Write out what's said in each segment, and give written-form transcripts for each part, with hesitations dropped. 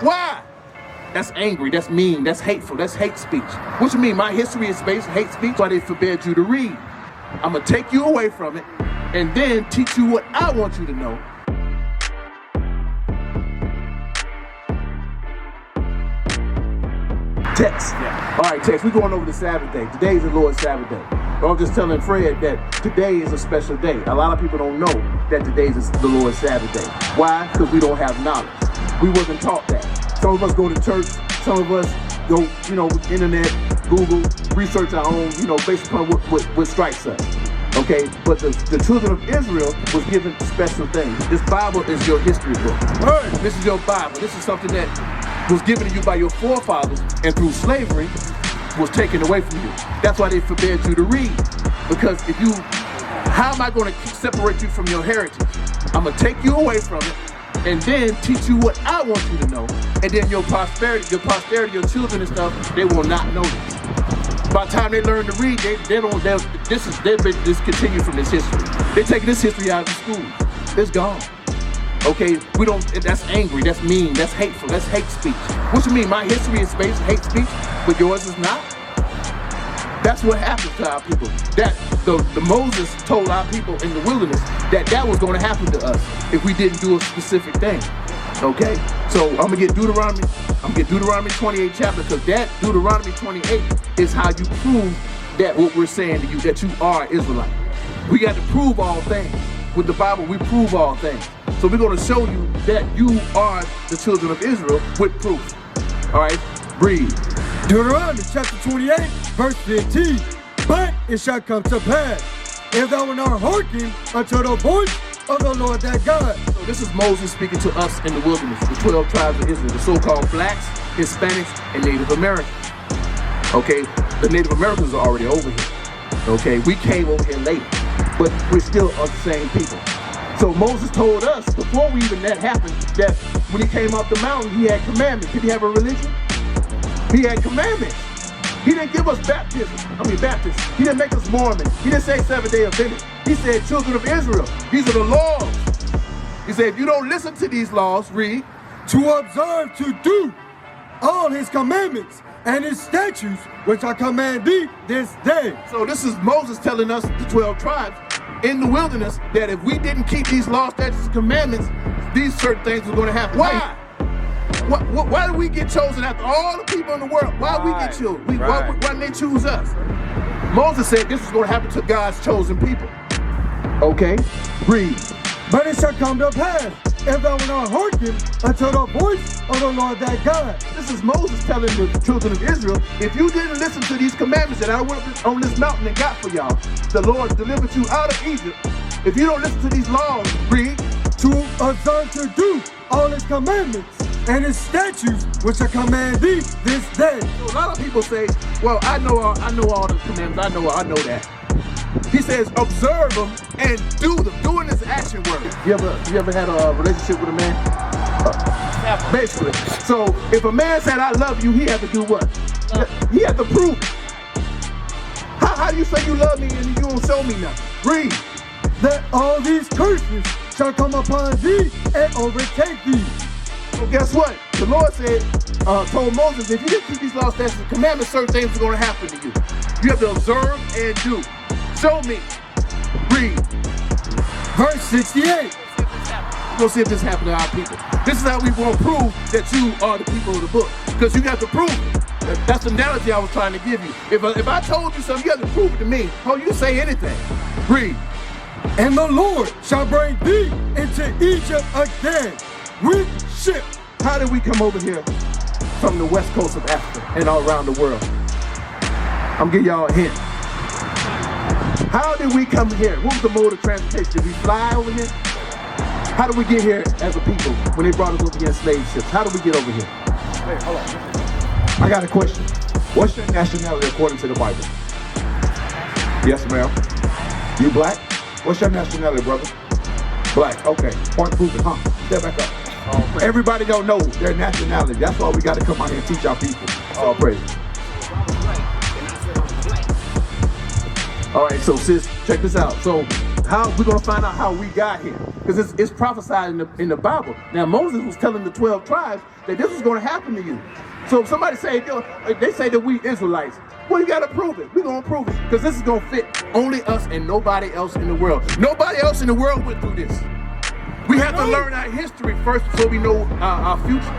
Why? That's angry, that's mean, that's hateful, that's hate speech. What you mean? My history is based hate speech? Why they forbid you to read. I'm gonna take you away from it and then teach you what I want you to know. Text. Yeah. All right, text. We're going over the Sabbath day. Today is the Lord's Sabbath day. I'm just telling Fred that today is a special day. A lot of people don't know that today is the Lord's Sabbath day. Why? Because we don't have knowledge. We wasn't taught that. Some of us go to church. Some of us go, internet, Google, research our own, based upon what strikes us. Okay, but the children of Israel was given special things. This Bible is your history book. This is your Bible. This is something that was given to you by your forefathers, and through slavery was taken away from you. That's why they forbid you to read. Because how am I going to separate you from your heritage? I'm going to take you away from it and then teach you what I want you to know. And then your posterity, your children and stuff, they will not know this. By the time they learn to read, they'll discontinue from this history. They're taking this history out of the school. It's gone. Okay, that's angry, that's mean, that's hateful, that's hate speech. What you mean? My history is based hate speech, but yours is not? That's what happened to our people. The Moses told our people in the wilderness that was going to happen to us if we didn't do a specific thing. Okay, so I'm gonna get Deuteronomy 28 chapter, because that Deuteronomy 28 is how you prove that what we're saying to you, that you are Israelite. We got to prove all things. With the Bible, we prove all things. So we're going to show you that you are the children of Israel with proof. All right, read. Deuteronomy chapter 28, verse 15. But it shall come to pass, if thou wilt not hearken unto the voice of the Lord thy God. So this is Moses speaking to us in the wilderness, the 12 tribes of Israel, the so-called blacks, Hispanics, and Native Americans. Okay, the Native Americans are already over here. Okay, we came over here later, but we're still the same people. So Moses told us, before that happened, that when he came off the mountain, he had commandments. Did he have a religion? He had commandments. He didn't give us Baptists. He didn't make us Mormon. He didn't say Seventh-day Adventists. He said, children of Israel, these are the laws. He said, if you don't listen to these laws, read, to observe to do all his commandments and his statutes, which I command thee this day. So this is Moses telling us, the 12 tribes, in the wilderness, that if we didn't keep these laws, statutes, and commandments, these certain things were going to happen. Why? Why did we get chosen after all the people in the world? Why we get chosen? Why didn't they choose us? Moses said this was going to happen to God's chosen people. Okay, read. But it shall come to pass, if thou wilt not hearken unto the voice of the Lord thy God. This is Moses telling the children of Israel, if you didn't listen to these commandments that I went on this mountain and got for y'all, the Lord delivered you out of Egypt. If you don't listen to these laws, read, to observe to do all his commandments and his statutes, which I command thee this day. So a lot of people say, well, I know all the commandments, I know that. He says, observe them and do them. Doing is action word. You ever had a relationship with a man? Basically. So if a man said, I love you, he had to do what? He had to prove it. How do you say you love me and you don't show me nothing? Read. That all these curses shall come upon thee and overtake thee. So guess what? The Lord said, told Moses, if you didn't keep these laws, statutes, and commandments, certain things are going to happen to you. You have to observe and do. Show me. Read. Verse 68. We'll see if this happened to our people. This is how we will prove that you are the people of the book. Because you have to prove it. That's the analogy I was trying to give you. If I told you something, you have to prove it to me. Oh, you say anything. Read. And the Lord shall bring thee into Egypt again with ships. How did we come over here from the west coast of Africa and all around the world? I'm giving y'all a hint. How did we come here? What was the mode of transportation? Did we fly over here? How did we get here as a people when they brought us over here in slave ships? How did we get over here? Wait, hold on. I got a question. What's your nationality according to the Bible? Yes, ma'am. You black? What's your nationality, brother? Black. Okay. Point proven, huh? Step back up. Oh, everybody don't know their nationality. That's why we got to come out here and teach our people. All praise. All right, so sis, check this out. So How we're gonna find out how we got here, because it's prophesied in the Bible. Now Moses was telling the 12 tribes that this was gonna happen to you. So if somebody say, they say that we Israelites, well, you gotta prove it. We're gonna prove it, because this is gonna fit only us and nobody else in the world. Nobody else in the world went through this. We have to learn our history first before we know our future.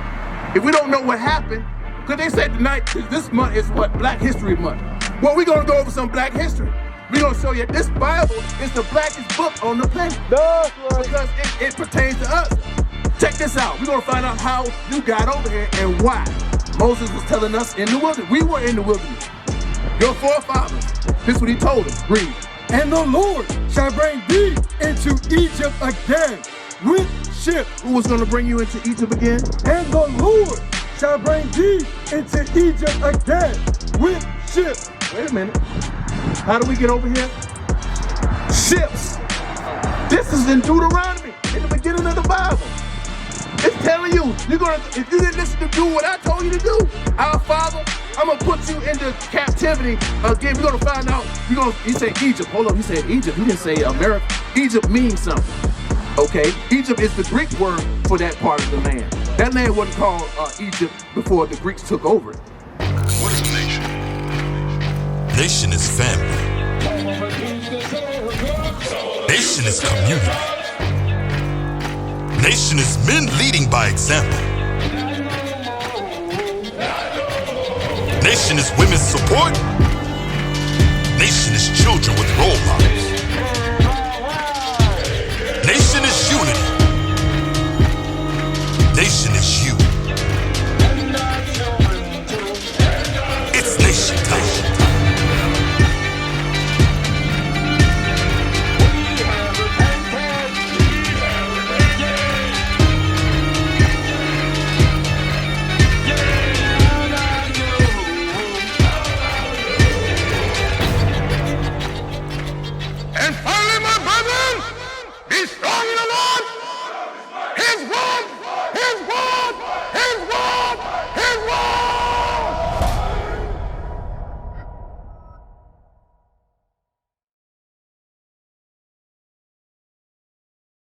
If we don't know what happened, because they said tonight, this month is what? Black History Month. Well, we're gonna go over some black history. We're gonna show you this Bible is the blackest book on the planet. Because it pertains to us. Check this out. We're gonna find out how you got over here and why. Moses was telling us in the wilderness. We were in the wilderness. Your forefathers. This is what he told them. Read. And the Lord shall bring thee into Egypt again with ships. Who was gonna bring you into Egypt again? And the Lord shall bring thee into Egypt again with ships. Wait a minute. How do we get over here? Ships. This is in Deuteronomy, in the beginning of the Bible. It's telling you, if you didn't listen to do what I told you to do, our Father, I'm gonna put you into captivity again. We're gonna find out. He said Egypt. Hold on, he said Egypt. He didn't say America. Egypt means something. Okay, Egypt is the Greek word for that part of the land. That land wasn't called Egypt before the Greeks took over it. What is a nation? Nation is family. Nation is community. Nation is men leading by example. Nation is women's support. Nation is children with role models. Nation is unity. Nation